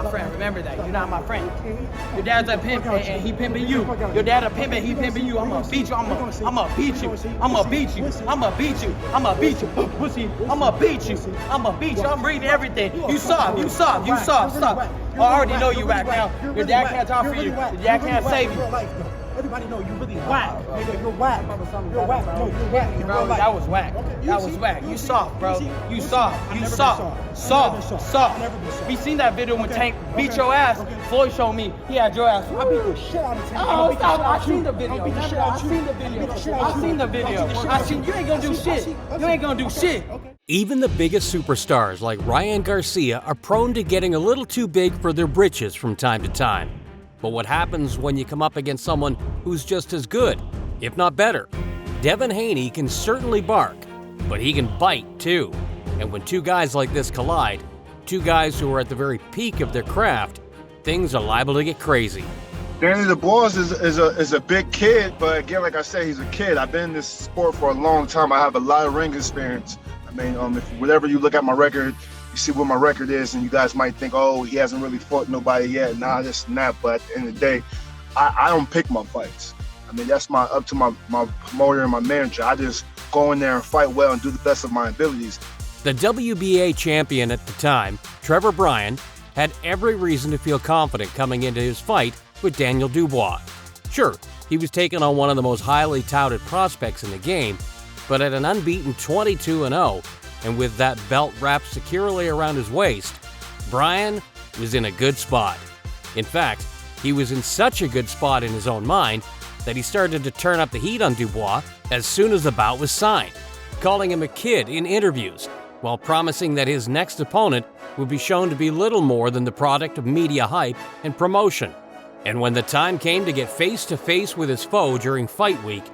my friend. Remember that. You're not my friend. Your dad's a pimp and he pimping you. Your dad a pimp and he pimping you. I'm gonna beat you. I'm gonna beat you. I'm gonna beat you. I'm gonna beat you. I'm gonna beat you. Pussy. I'm gonna beat you. I'm gonna beat you. I'm reading everything. You soft. You soft. You soft. Stop. I already know you whack now. Your dad can't talk for you. Your dad can't save you. Everybody know you really whack. Nigga, you're whack. You're whack. No, you're whack. Bro, that was whack. That was whack. You soft, bro. You soft. You soft. Soft. We seen that video when Tank beat your ass. Floyd showed me he had your ass. I beat the shit out of Tank. Oh, stop. I seen the video. I seen the video. I seen you ain't gonna do shit. You ain't gonna do shit. Even the biggest superstars like Ryan Garcia are prone to getting a little too big for their britches from time to time. But what happens when you come up against someone who's just as good, if not better? Devin Haney can certainly bark, but he can bite too. And when two guys like this collide, two guys who are at the very peak of their craft, things are liable to get crazy. Danny Dubois is a big kid, but again, like I said, he's a kid. I've been in this sport for a long time. I have a lot of ring experience. I mean, if whenever you look at my record, you see what my record is, and you guys might think, oh, he hasn't really fought nobody yet. Nah, this and that. But at the end of the day, I don't pick my fights. I mean, that's up to my promoter and my manager. I just go in there and fight well and do the best of my abilities. The WBA champion at the time, Trevor Bryan, had every reason to feel confident coming into his fight with Daniel Dubois. Sure, he was taking on one of the most highly touted prospects in the game, but at an unbeaten 22-0, and with that belt wrapped securely around his waist, Bryan was in a good spot. In fact, he was in such a good spot in his own mind that he started to turn up the heat on Dubois as soon as the bout was signed, calling him a kid in interviews, while promising that his next opponent would be shown to be little more than the product of media hype and promotion. And when the time came to get face-to-face with his foe during fight week,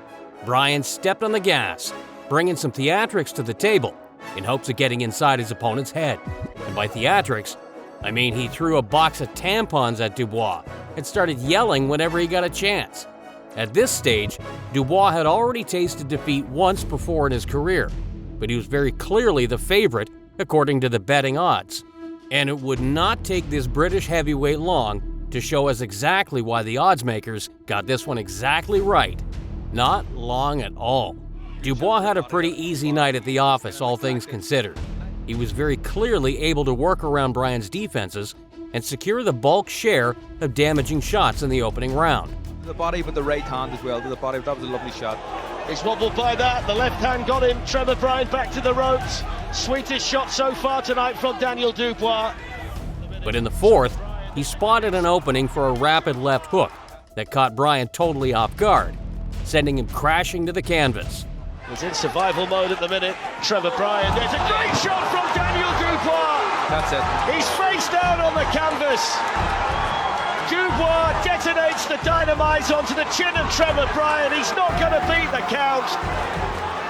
Bryan stepped on the gas, bringing some theatrics to the table in hopes of getting inside his opponent's head. And by theatrics, I mean he threw a box of tampons at Dubois and started yelling whenever he got a chance. At this stage, Dubois had already tasted defeat once before in his career, but he was very clearly the favorite according to the betting odds. And it would not take this British heavyweight long to show us exactly why the odds makers got this one exactly right. Not long at all. Dubois had a pretty easy night at the office, all things considered. He was very clearly able to work around Bryan's defenses and secure the bulk share of damaging shots in the opening round. The body with the right hand as well, to the body, that was a lovely shot. He's wobbled by that, the left hand got him, Trevor Bryan back to the ropes. Sweetest shot so far tonight from Daniel Dubois. But in the fourth, he spotted an opening for a rapid left hook that caught Bryan totally off guard, sending him crashing to the canvas. He's in survival mode at the minute. Trevor Bryan, there's a great shot from Daniel Dubois. That's it. He's face down on the canvas. Dubois detonates the dynamite onto the chin of Trevor Bryan. He's not going to beat the count.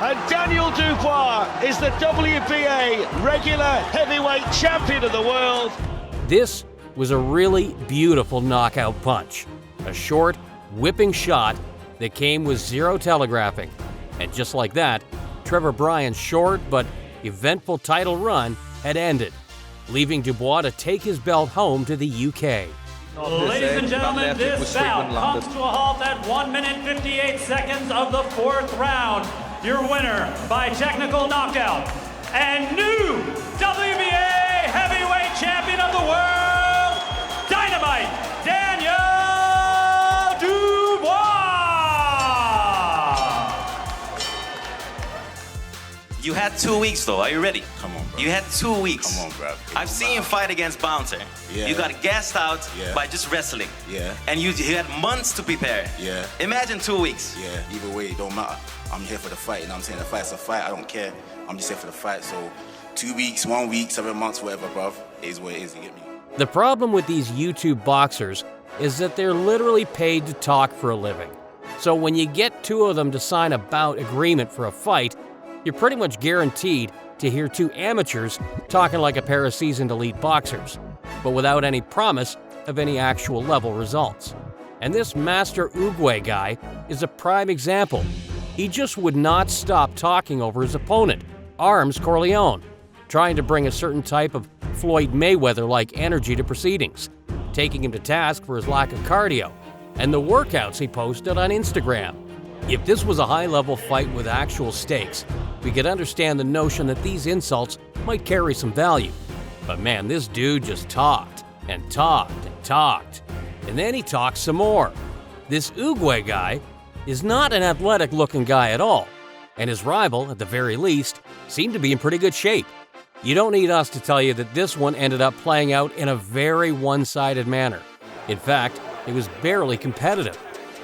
And Daniel Dubois is the WBA regular heavyweight champion of the world. This was a really beautiful knockout punch. A short, whipping shot that came with zero telegraphing. And just like that, Trevor Bryan's short but eventful title run had ended, leaving Dubois to take his belt home to the UK. Ladies and gentlemen, this bout comes to a halt at 1 minute 58 seconds of the fourth round. Your winner by technical knockout and new WBA heavyweight champion of the world, Dynamite Daniel Dubois. You had 2 weeks though, are you ready? Come on, bro. You had 2 weeks. Come on, bro. I've seen you fight against Bouncer. Yeah. You got gassed out by just wrestling. Yeah. And you had months to prepare. Yeah. Imagine 2 weeks. Yeah, either way, it don't matter. I'm here for the fight, you know what I'm saying? The fight's a fight, I don't care. I'm just here for the fight, so 2 weeks, 1 week, 7 months, whatever, bro, is what it is, you get me? The problem with these YouTube boxers is that they're literally paid to talk for a living. So when you get two of them to sign a bout agreement for a fight, you're pretty much guaranteed to hear two amateurs talking like a pair of seasoned elite boxers, but without any promise of any actual level results. And this Master Uguay guy is a prime example. He just would not stop talking over his opponent, Arms Corleone. trying to bring a certain type of Floyd Mayweather-like energy to proceedings, taking him to task for his lack of cardio and the workouts he posted on Instagram. If this was a high-level fight with actual stakes, we could understand the notion that these insults might carry some value. But man, this dude just talked and talked and talked. And then he talked some more. This Uguay guy is not an athletic-looking guy at all, and his rival, at the very least, seemed to be in pretty good shape. You don't need us to tell you that this one ended up playing out in a very one-sided manner. In fact, it was barely competitive.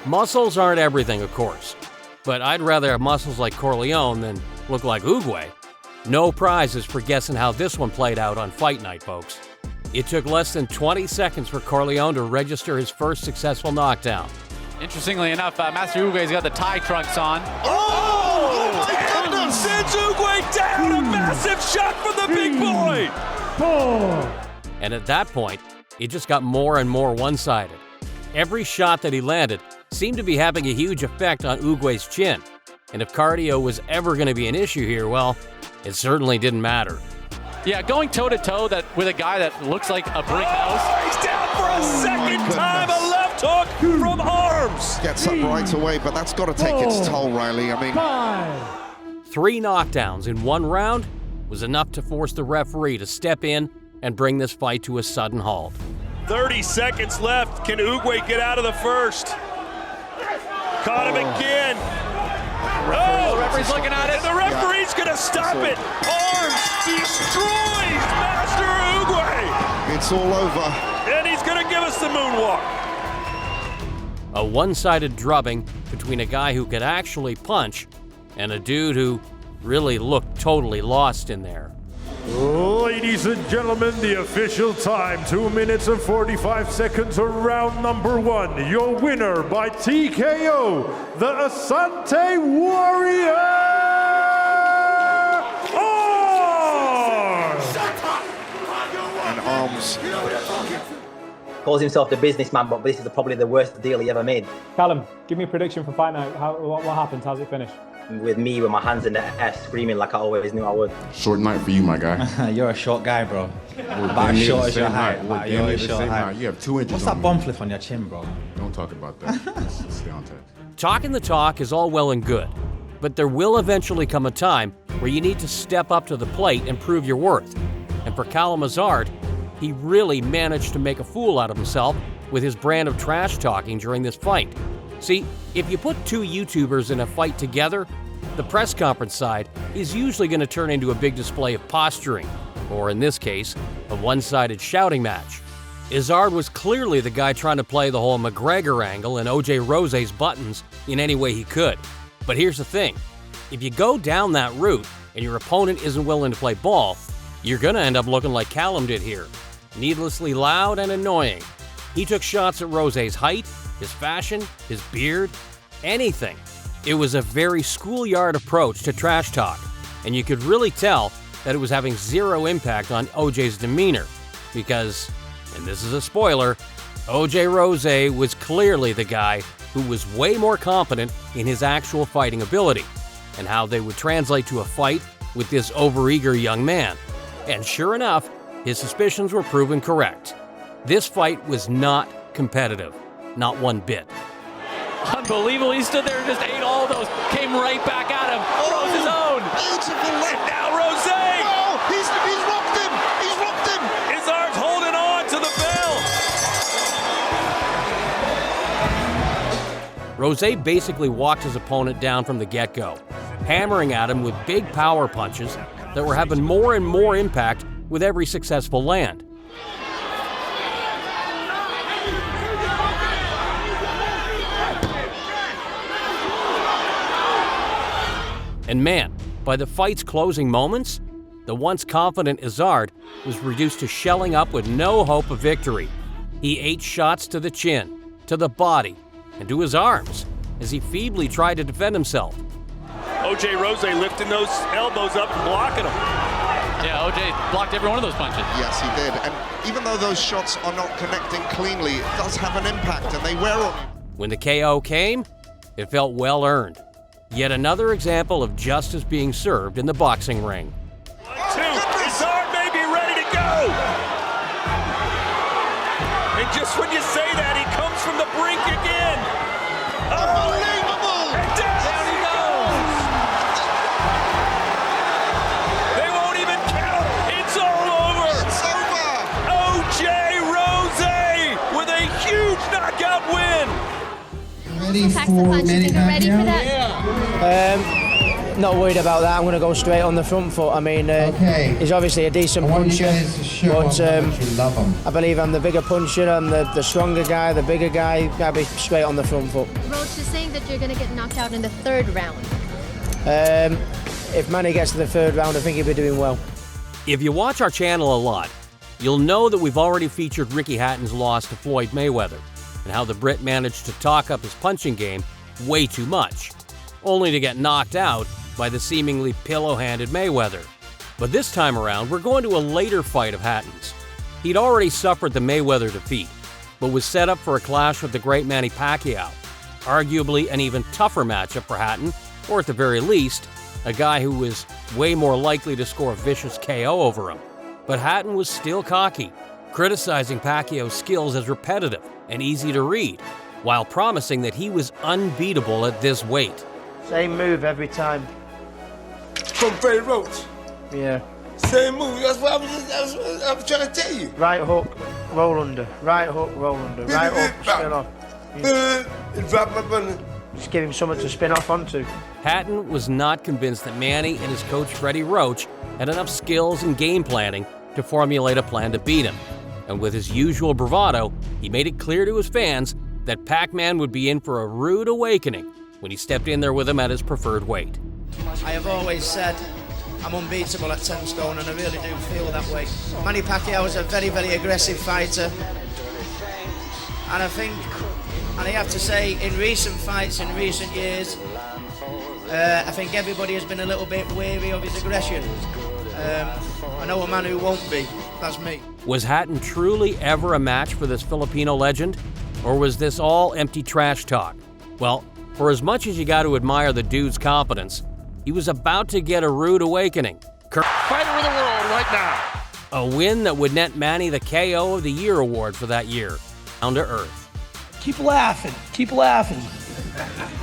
Muscles aren't everything, of course, but I'd rather have muscles like Corleone than look like Uguay. No prizes for guessing how this one played out on Fight Night, folks. It took less than 20 seconds for Corleone to register his first successful knockdown. Interestingly enough, Master Uguay's got the tie trunks on. Oh! And sends Uguay down! A massive shot from the big boy! And at that point, it just got more and more one-sided. Every shot that he landed seemed to be having a huge effect on Uguay's chin. And if cardio was ever going to be an issue here, well, it certainly didn't matter. Yeah, going toe-to-toe with a guy that looks like a brick house. He's down for a second time, a left hook from arms. Gets up right away, but that's got to take its toll, Riley. I mean, 3 knockdowns in one round was enough to force the referee to step in and bring this fight to a sudden halt. 30 seconds left. Can Uguay get out of the first? Caught him again. The referee's looking at it. And the referee's going to stop it. Arms destroys Master Uguay. it's all over. And he's going to give us the moonwalk. A one-sided drubbing between a guy who could actually punch and a dude who really looked totally lost in there. Ladies and gentlemen, the official time, 2 minutes and 45 seconds of round number 1. Your winner by TKO, the Asante Warrior, And Arms. Calls himself the businessman, but this is probably the worst deal he ever made. Callum, give me a prediction for Fight Night. What happened? How's it finish? With me, with my hands in the air, screaming like I always knew I would. Short night for you, my guy. You're a short guy, bro. About as short as your height. You have 2 inches. What's that bomb flip on your chin, bro? Don't talk about that. Stay on task. Talking the talk is all well and good, but there will eventually come a time where you need to step up to the plate and prove your worth. And for Callum Hazard, he really managed to make a fool out of himself with his brand of trash talking during this fight. See, if you put 2 YouTubers in a fight together, the press conference side is usually going to turn into a big display of posturing, or in this case, a one-sided shouting match. Hazard was clearly the guy trying to play the whole McGregor angle and OJ Rose's buttons in any way he could. But here's the thing, if you go down that route and your opponent isn't willing to play ball, you're going to end up looking like Callum did here, needlessly loud and annoying. He took shots at Rose's height, his fashion, his beard, anything. It was a very schoolyard approach to trash talk, and you could really tell that it was having zero impact on OJ's demeanor because, and this is a spoiler, OJ Rose was clearly the guy who was way more confident in his actual fighting ability and how they would translate to a fight with this overeager young man. And sure enough, his suspicions were proven correct. This fight was not competitive, not one bit. Unbelievable, he stood there and just ate all those, came right back at him, throws his own. Beautiful left. And now Rose. Oh, he's rocked him. He's rocked him. His arm's holding on to the bell. Rose basically walked his opponent down from the get-go, hammering at him with big power punches that were having more and more impact with every successful land. And man, by the fight's closing moments, the once confident Hazard was reduced to shelling up with no hope of victory. He ate shots to the chin, to the body, and to his arms as he feebly tried to defend himself. OJ Rose lifting those elbows up and blocking them. Yeah, OJ blocked every one of those punches. Yes, he did. And even though those shots are not connecting cleanly, it does have an impact, and they wear on. When the KO came, it felt well earned. Yet another example of justice being served in the boxing ring. Two. Is And just when you say that, he comes from the brink again. Unbelievable! And down he goes. They won't even count. It's all over. It's over. O.J. Rose with a huge knockout win. Ready for Manny Pacquiao? Not worried about that. I'm going to go straight on the front foot. I mean, he's obviously a decent puncher, but I believe I'm the bigger puncher. I'm the stronger guy, the bigger guy. Got to be straight on the front foot. Roach is saying that you're going to get knocked out in the 3rd round. If Manny gets to the 3rd round, I think he'll be doing well. If you watch our channel a lot, you'll know that we've already featured Ricky Hatton's loss to Floyd Mayweather and how the Brit managed to talk up his punching game way too much, only to get knocked out by the seemingly pillow-handed Mayweather. But this time around, we're going to a later fight of Hatton's. He'd already suffered the Mayweather defeat, but was set up for a clash with the great Manny Pacquiao, arguably an even tougher matchup for Hatton, or at the very least, a guy who was way more likely to score a vicious KO over him. But Hatton was still cocky, criticizing Pacquiao's skills as repetitive and easy to read, while promising that he was unbeatable at this weight. Same move every time. From Freddie Roach. Yeah. Same move. That's what I was trying to tell you. Right hook, roll under. Right hook, roll under. Right hook, spin off. Drop my button. Just give him something to spin off onto. Hatton was not convinced that Manny and his coach Freddie Roach had enough skills and game planning to formulate a plan to beat him. And with his usual bravado, he made it clear to his fans that Pac-Man would be in for a rude awakening when he stepped in there with him at his preferred weight. I have always said I'm unbeatable at 10 stone, and I really do feel that way. Manny Pacquiao is a very, very aggressive fighter. And I think, and I have to say, in recent fights, in recent years, I think everybody has been a little bit wary of his aggression. I know a man who won't be. That's me. Was Hatton truly ever a match for this Filipino legend? Or was this all empty trash talk? Well, for as much as you got to admire the dude's competence, he was about to get a rude awakening. Fighter of the world right now. A win that would net Manny the KO of the Year award for that year. Down to earth. Keep laughing. Keep laughing.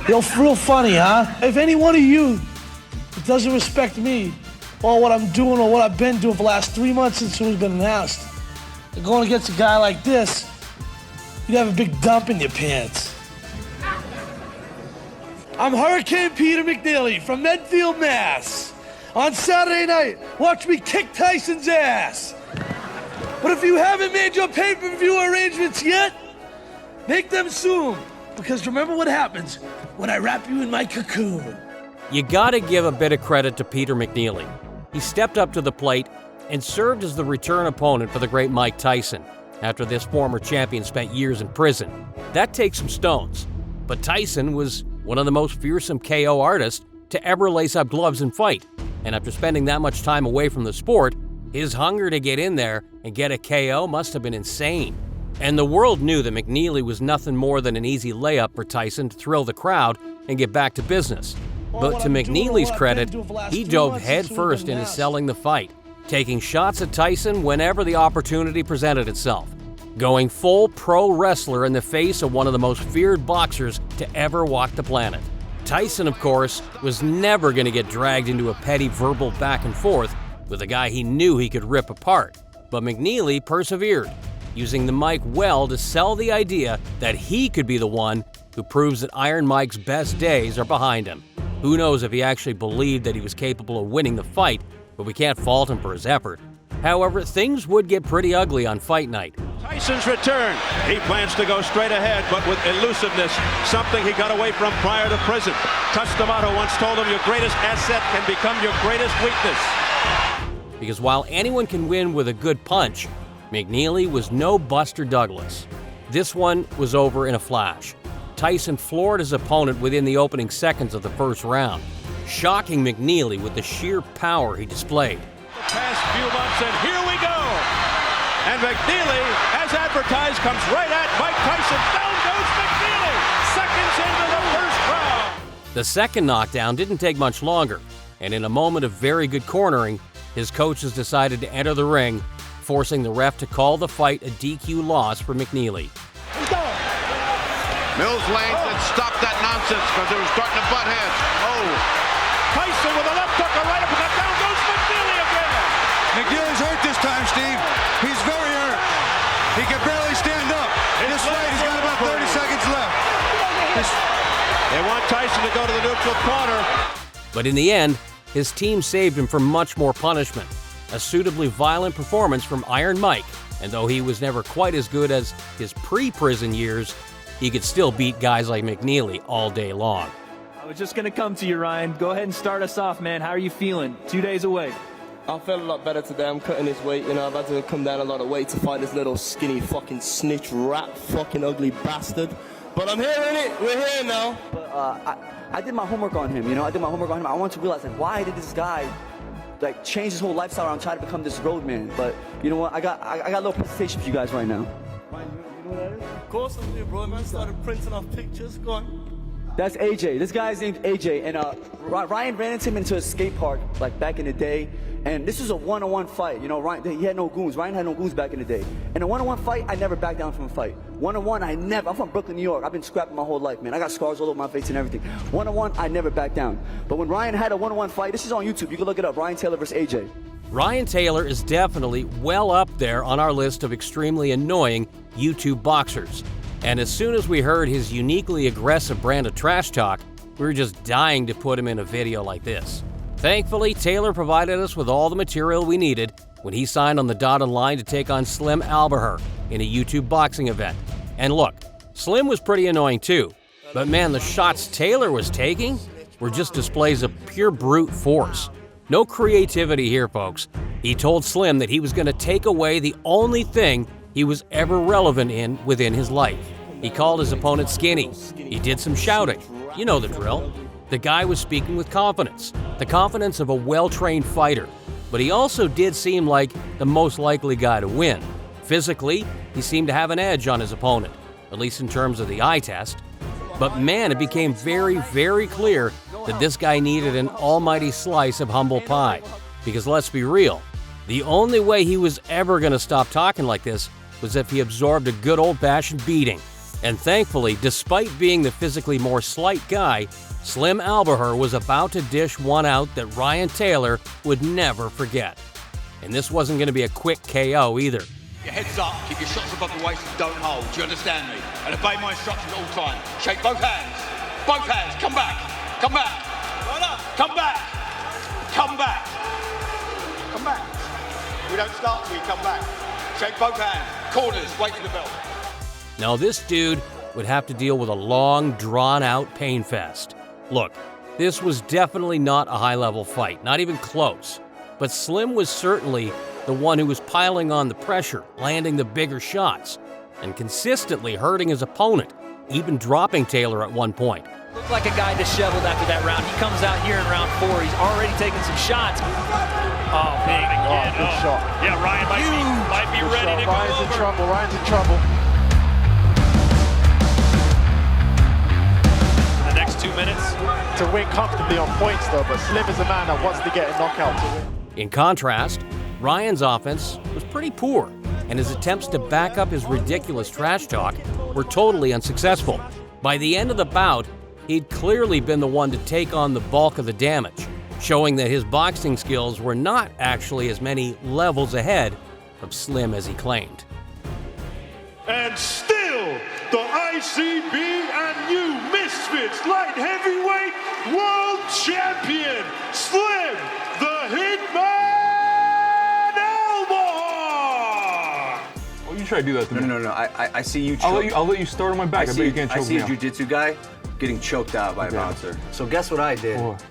Real funny, huh? If any one of you that doesn't respect me or what I'm doing or what I've been doing for the last 3 months since it was been announced, and going against a guy like this, you'd have a big dump in your pants. I'm Hurricane Peter McNeely from Medfield, Mass. On Saturday night, watch me kick Tyson's ass. But if you haven't made your pay-per-view arrangements yet, make them soon. Because remember what happens when I wrap you in my cocoon. You gotta give a bit of credit to Peter McNeely. He stepped up to the plate and served as the return opponent for the great Mike Tyson, after this former champion spent years in prison. That takes some stones. But Tyson was one of the most fearsome KO artists to ever lace up gloves and fight. And after spending that much time away from the sport, his hunger to get in there and get a KO must have been insane. And the world knew that McNeely was nothing more than an easy layup for Tyson to thrill the crowd and get back to business. But to McNeely's credit, he dove headfirst into selling the fight, taking shots at Tyson whenever the opportunity presented itself, going full pro wrestler in the face of one of the most feared boxers to ever walk the planet. Tyson, of course, was never going to get dragged into a petty verbal back and forth with a guy he knew he could rip apart. But McNeely persevered, using the mic well to sell the idea that he could be the one who proves that Iron Mike's best days are behind him. Who knows if he actually believed that he was capable of winning the fight, but we can't fault him for his effort. However, things would get pretty ugly on fight night. Tyson's return. He plans to go straight ahead, but with elusiveness, something he got away from prior to prison. Cus D'Amato once told him your greatest asset can become your greatest weakness. Because while anyone can win with a good punch, McNeely was no Buster Douglas. This one was over in a flash. Tyson floored his opponent within the opening seconds of the first round, shocking McNeely with the sheer power he displayed. The past few months, and here we go! And McNeely, as advertised, comes right at Mike Tyson. Down goes McNeely! Seconds into the first round! The second knockdown didn't take much longer, and in a moment of very good cornering, his coaches decided to enter the ring forcing the ref to call the fight a DQ loss for McNeely. Mills Lane said stop that nonsense because they were starting to butt heads. Oh. Tyson with a left hook, a right uppercut, down goes McNeely again. McNeely's hurt this time, Steve. He's very hurt. He can barely stand up. This fight, he's got about 30 seconds left. They want Tyson to go to the neutral corner. But in the end, his team saved him from much more punishment. A suitably violent performance from Iron Mike, and though he was never quite as good as his pre-prison years, he could still beat guys like McNeely all day long. I was just going to come to you, Ryan. Go ahead and start us off, man. How are you feeling? 2 days away. I feel a lot better today. I'm cutting this weight. You know, I've had to come down a lot of weight to fight this little skinny fucking snitch rat fucking ugly bastard. But I'm here in it. We're here now. But I did my homework on him, you know. I did my homework on him. I wanted to realize, like, why did this guy, like, change his whole lifestyle around trying to become this road man? But you know what? I got a little presentation for you guys right now. You know what that is? Of course I'm here, bro. Man started printing off pictures. Go on. That's AJ. This guy's named AJ, and Ryan ran into him into a skate park like back in the day. And this was a one-on-one fight. You know, Ryan, he had no goons. Ryan had no goons back in the day. In a one-on-one fight, I never backed down from a fight. One-on-one, I'm from Brooklyn, New York. I've been scrapping my whole life, man. I got scars all over my face and everything. One-on-one, I never backed down. But when Ryan had a one-on-one fight, this is on YouTube. You can look it up. Ryan Taylor versus AJ. Ryan Taylor is definitely well up there on our list of extremely annoying YouTube boxers. And as soon as we heard his uniquely aggressive brand of trash talk, we were just dying to put him in a video like this. Thankfully, Taylor provided us with all the material we needed when he signed on the dotted line to take on Slim Albaher in a YouTube boxing event. And look, Slim was pretty annoying too, but man, the shots Taylor was taking were just displays of pure brute force. No creativity here, folks. He told Slim that he was going to take away the only thing he was ever relevant in within his life. He called his opponent skinny. He did some shouting. You know the drill. The guy was speaking with confidence, the confidence of a well-trained fighter. But he also did seem like the most likely guy to win. Physically, he seemed to have an edge on his opponent, at least in terms of the eye test. But man, it became very, very clear that this guy needed an almighty slice of humble pie. Because let's be real, the only way he was ever going to stop talking like this was if he absorbed a good old-fashioned beating. And thankfully, despite being the physically more slight guy, Slim Albaher was about to dish one out that Ryan Taylor would never forget. And this wasn't going to be a quick KO either. Your head's up, keep your shots above the waist and don't hold. Do you understand me? And obey my instructions at all times. Shake both hands. Both hands. Come back. Come back. Come back. Come back. Come back. We don't start till we come back. Shake both hands. Corners. Wait for the bell. Now this dude would have to deal with a long, drawn-out pain fest. Look, this was definitely not a high-level fight, not even close. But Slim was certainly the one who was piling on the pressure, landing the bigger shots, and consistently hurting his opponent, even dropping Taylor at one point. Looked like a guy disheveled after that round. He comes out here in round 4. He's already taking some shots. Oh, big again. Good shot. Yeah, Ryan might be ready to go Ryan's over. in trouble. Ryan's in trouble. The next 2 minutes. To win comfortably on points, though, but Slim is a man that wants to get a knockout to win. In contrast, Ryan's offense was pretty poor, and his attempts to back up his ridiculous trash talk were totally unsuccessful. By the end of the bout, he'd clearly been the one to take on the bulk of the damage, showing that his boxing skills were not actually as many levels ahead of Slim as he claimed. And still, the ICB and U Misfits Light Heavyweight World Champion, Slim the Hitman Albaher! Oh, you try to do that to me. No. I see you choke. I'll let you start on my back. I bet you can't choke me I see a out. jiu-jitsu guy getting choked out by a bouncer. So guess what I did? What?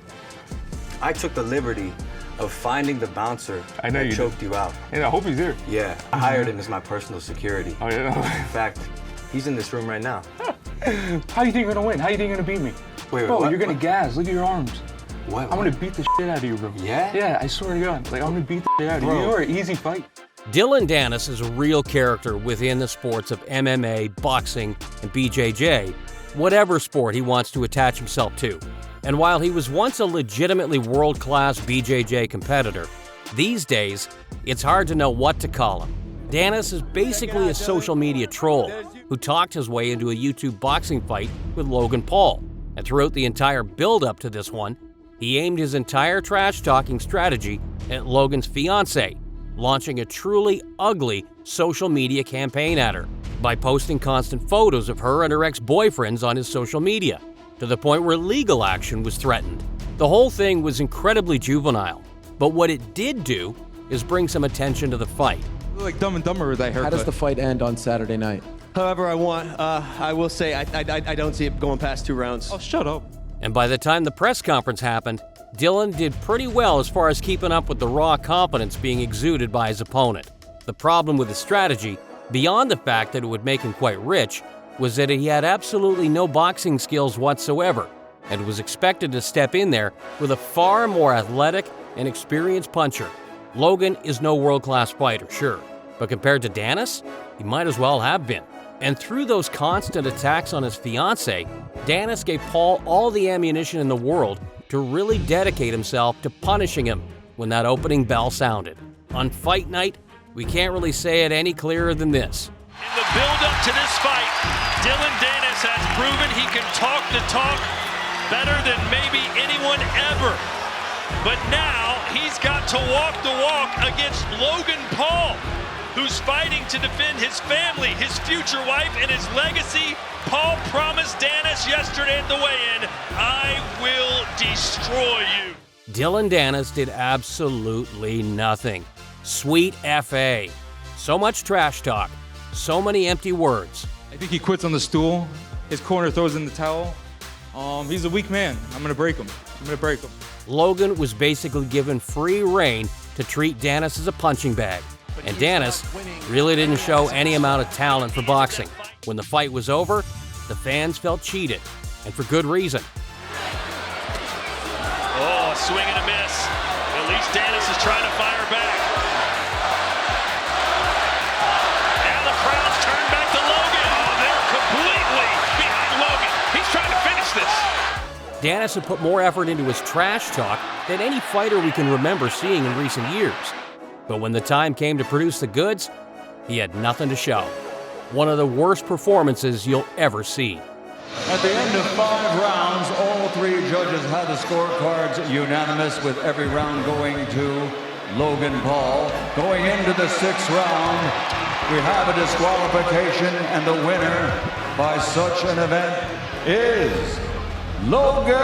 I took the liberty of finding the bouncer that choked you out. And I hope he's there. Yeah, I hired him as my personal security. Oh, yeah. In fact, he's in this room right now. How you think you're gonna win? How you think you're gonna beat me? Wait, bro, what? you're gonna gas. Look at your arms. What? I'm gonna beat the shit out of you, bro. Yeah? Yeah, I swear to God. Like, I'm gonna beat the shit out of you. You're an easy fight. Dylan Dennis is a real character within the sports of MMA, boxing, and BJJ, whatever sport he wants to attach himself to. And while he was once a legitimately world-class BJJ competitor, These days, it's hard to know what to call him. Dennis is basically a social media troll who talked his way into a YouTube boxing fight with Logan Paul. And throughout the entire build-up to this one, he aimed his entire trash-talking strategy at Logan's fiancée, launching a truly ugly social media campaign at her by posting constant photos of her and her ex-boyfriends on his social media, to the point where legal action was threatened. The whole thing was incredibly juvenile, but what it did do is bring some attention to the fight. Like Dumb and Dumber with that haircut. How does the fight end on Saturday night? However I want. I will say I don't see it going past 2 rounds. Oh, shut up. And by the time the press conference happened, Dylan did pretty well as far as keeping up with the raw confidence being exuded by his opponent. The problem with his strategy, beyond the fact that it would make him quite rich, was that he had absolutely no boxing skills whatsoever, and was expected to step in there with a far more athletic and experienced puncher. Logan is no world-class fighter, sure, but compared to Dennis, he might as well have been. And through those constant attacks on his fiancée, Dennis gave Paul all the ammunition in the world to really dedicate himself to punishing him when that opening bell sounded. On fight night, we can't really say it any clearer than this. In the build-up to this fight, Dylan Dennis has proven he can talk the talk better than maybe anyone ever. But now he's got to walk the walk against Logan Paul, who's fighting to defend his family, his future wife, and his legacy. Paul promised Dennis yesterday at the weigh-in, "I will destroy you." Dylan Dennis did absolutely nothing. Sweet F.A. So much trash talk, so many empty words. I think he quits on the stool. His corner throws in the towel. He's a weak man. I'm gonna break him. Logan was basically given free rein to treat Dennis as a punching bag. And Dennis really didn't show any amount of talent for boxing. When the fight was over, the fans felt cheated, and for good reason. Oh, swing and a miss. At least Dennis is trying to fire back. Now the crowd's turned back to Logan. Oh, they're completely behind Logan. He's trying to finish this. Dennis had put more effort into his trash talk than any fighter we can remember seeing in recent years. But when the time came to produce the goods, he had nothing to show. One of the worst performances you'll ever see. At the end of 5 rounds, all 3 judges had the scorecards unanimous, with every round going to Logan Paul. Going into the 6th round, we have a disqualification, and the winner by such an event is Logan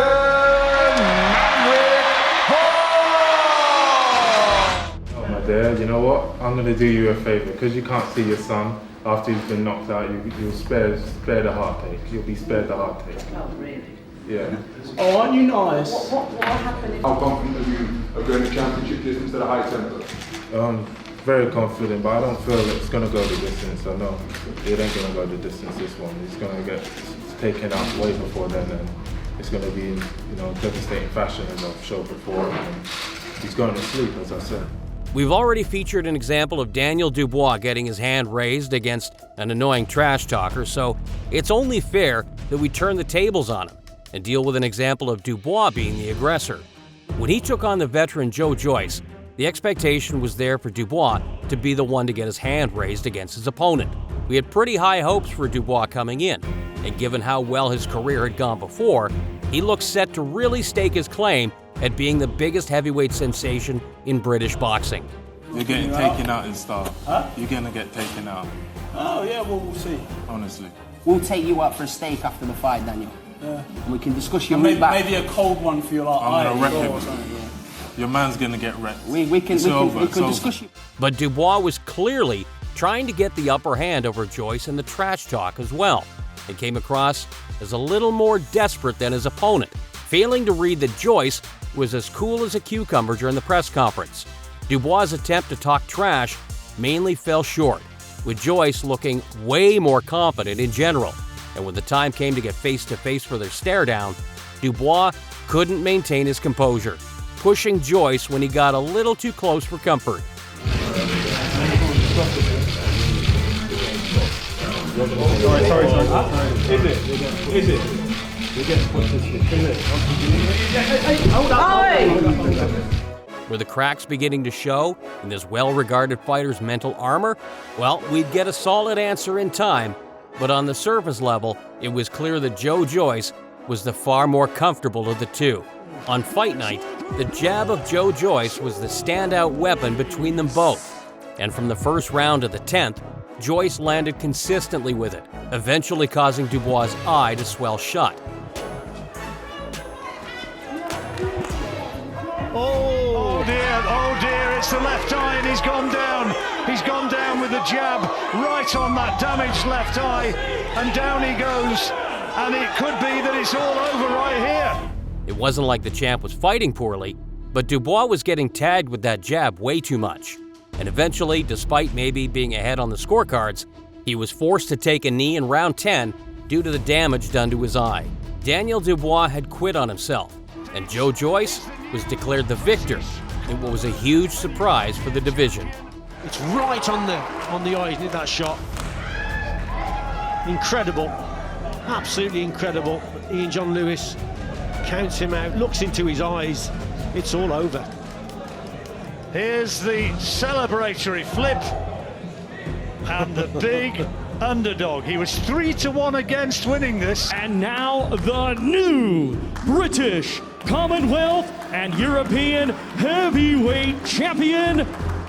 Dad, you know what? I'm going to do you a favor. Because you can't see your son after he's been knocked out, you'll spare the heartache. You'll be spared the heartache. Oh, really? Yeah. Oh, aren't you nice? What happened? How confident are you of going to championship distance at a high tempo? Very confident, but I don't feel it's going to go the distance. I know it ain't going to go the distance, this one. It's going to get taken out way before then, and it's going to be in devastating fashion, as I've showed before. And he's going to sleep, as I said. We've already featured an example of Daniel Dubois getting his hand raised against an annoying trash talker, so it's only fair that we turn the tables on him and deal with an example of Dubois being the aggressor. When he took on the veteran Joe Joyce, the expectation was there for Dubois to be the one to get his hand raised against his opponent. We had pretty high hopes for Dubois coming in, and given how well his career had gone before, he looked set to really stake his claim at being the biggest heavyweight sensation in British boxing. You're getting taken out and stuff. Huh? You're gonna get taken out. Oh, yeah, well, we'll see. Honestly. We'll take you out for a steak after the fight, Daniel. Yeah. And we can discuss your maybe, move back. maybe a cold one for you, like I'm gonna wreck or him. something, yeah. Your man's gonna get wrecked. We can discuss you. But Dubois was clearly trying to get the upper hand over Joyce in the trash talk as well, and came across as a little more desperate than his opponent, failing to read that Joyce was as cool as a cucumber during the press conference. Dubois' attempt to talk trash mainly fell short, with Joyce looking way more confident in general. And when the time came to get face-to-face for their stare-down, Dubois couldn't maintain his composure, pushing Joyce when he got a little too close for comfort. Sorry. Is it? We're getting pushed this shit. Hold on. Were the cracks beginning to show in this well-regarded fighter's mental armor? Well, we'd get a solid answer in time, but on the surface level, it was clear that Joe Joyce was the far more comfortable of the two. On fight night, the jab of Joe Joyce was the standout weapon between them both. And from the first round to the 10th, Joyce landed consistently with it, eventually causing Dubois' eye to swell shut. Oh dear, it's the left eye and he's gone down. He's gone down with the jab right on that damaged left eye, and down he goes. And it could be that it's all over right here. It wasn't like the champ was fighting poorly, but Dubois was getting tagged with that jab way too much. And eventually, despite maybe being ahead on the scorecards, he was forced to take a knee in round 10 due to the damage done to his eye. Daniel Dubois had quit on himself, and Joe Joyce was declared the victor in what was a huge surprise for the division. It's right on the eye, isn't it, that shot? Incredible, absolutely incredible. Ian John Lewis counts him out, looks into his eyes, it's all over. Here's the celebratory flip, and the big underdog. He was 3-1 against winning this. And now the new British, Commonwealth and European heavyweight champion,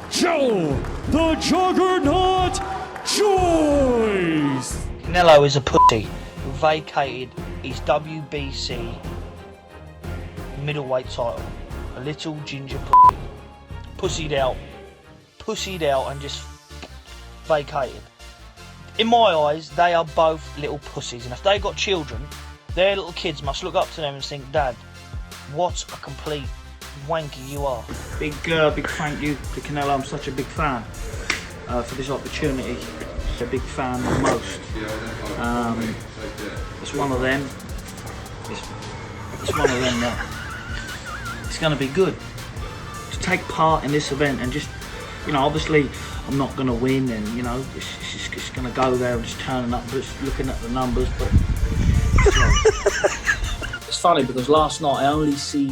Joe the Juggernaut Joyce. Canelo is a pussy who vacated his WBC middleweight title. A little ginger pussy. Pussied out and just vacated. In my eyes, they are both little pussies, and if they got children, their little kids must look up to them and think, Dad, what a complete wanker you are. Big thank you to Canelo. I'm such a big fan for this opportunity. A big fan the most. It's one of them. It's one of them that it's going to be good to take part in this event, and just, you know, obviously I'm not going to win, and you know, it's just going to go there and just turning up, just looking at the numbers. But it's funny because last night I only see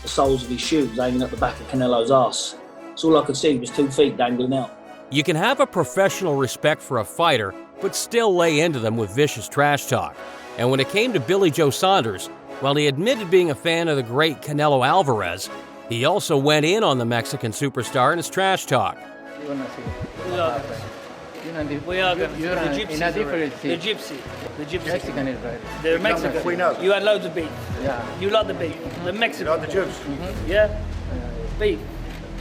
the soles of his shoes hanging at the back of Canelo's ass. So all I could see was 2 feet dangling out. You can have a professional respect for a fighter, but still lay into them with vicious trash talk. And when it came to Billy Joe Saunders, while he admitted being a fan of the great Canelo Alvarez, he also went in on the Mexican superstar in his trash talk. We are going you're the gypsies in a different the gypsy. The gypsy. Mexican is right. The Mexican. We know. You had loads of beef. Yeah. You like the beef. The Mexican. You like the Jews. Yeah? Beef.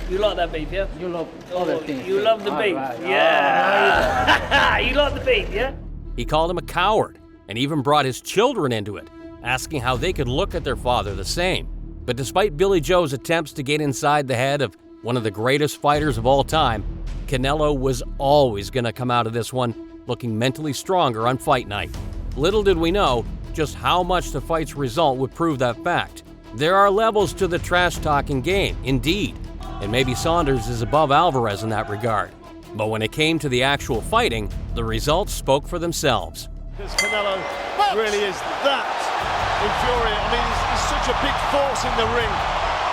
You like that beef, yeah? You love other things. You love the beef. Right. Yeah. You like the beef, yeah? He called him a coward and even brought his children into it, asking how they could look at their father the same. But despite Billy Joe's attempts to get inside the head of one of the greatest fighters of all time, Canelo was always going to come out of this one looking mentally stronger on fight night. Little did we know just how much the fight's result would prove that fact. There are levels to the trash-talking game, indeed, and maybe Saunders is above Alvarez in that regard. But when it came to the actual fighting, the results spoke for themselves. Because Canelo really is that infuriating. I mean, he's such a big force in the ring.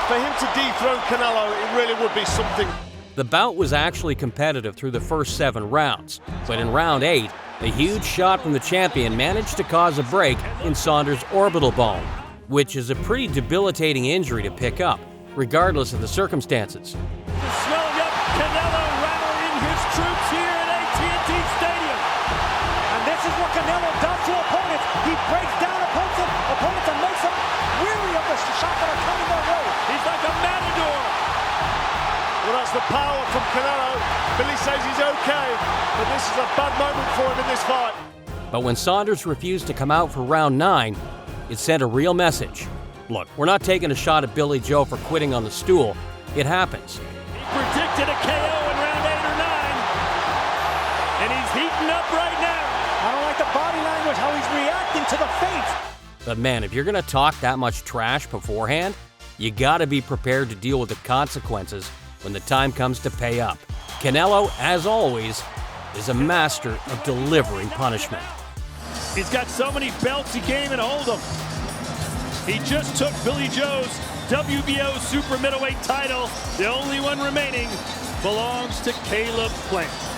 For him to dethrone Canelo, it really would be something. The bout was actually competitive through the first 7 rounds, but in round 8, a huge shot from the champion managed to cause a break in Saunders' orbital bone, which is a pretty debilitating injury to pick up, regardless of the circumstances. Swelling up, Canelo rallying his troops here at AT&T Stadium. And this is what Canelo does to opponents. He breaks down opponents and makes them weary of the shots that are coming their way. He's like a matador. Well, that's the power from Canelo. Billy says he's okay, but this is a bad moment for him in this fight. But when Saunders refused to come out for round 9, it sent a real message. Look, we're not taking a shot at Billy Joe for quitting on the stool. It happens. He predicted a KO in round 8 or 9, and he's heating up right now. I don't like the body language, how he's reacting to the feints. But man, if you're going to talk that much trash beforehand, you got to be prepared to deal with the consequences when the time comes to pay up. Canelo, as always, is a master of delivering punishment. He's got so many belts he can't even hold them. He just took Billy Joe's WBO super middleweight title, the only one remaining, belongs to Caleb Plant.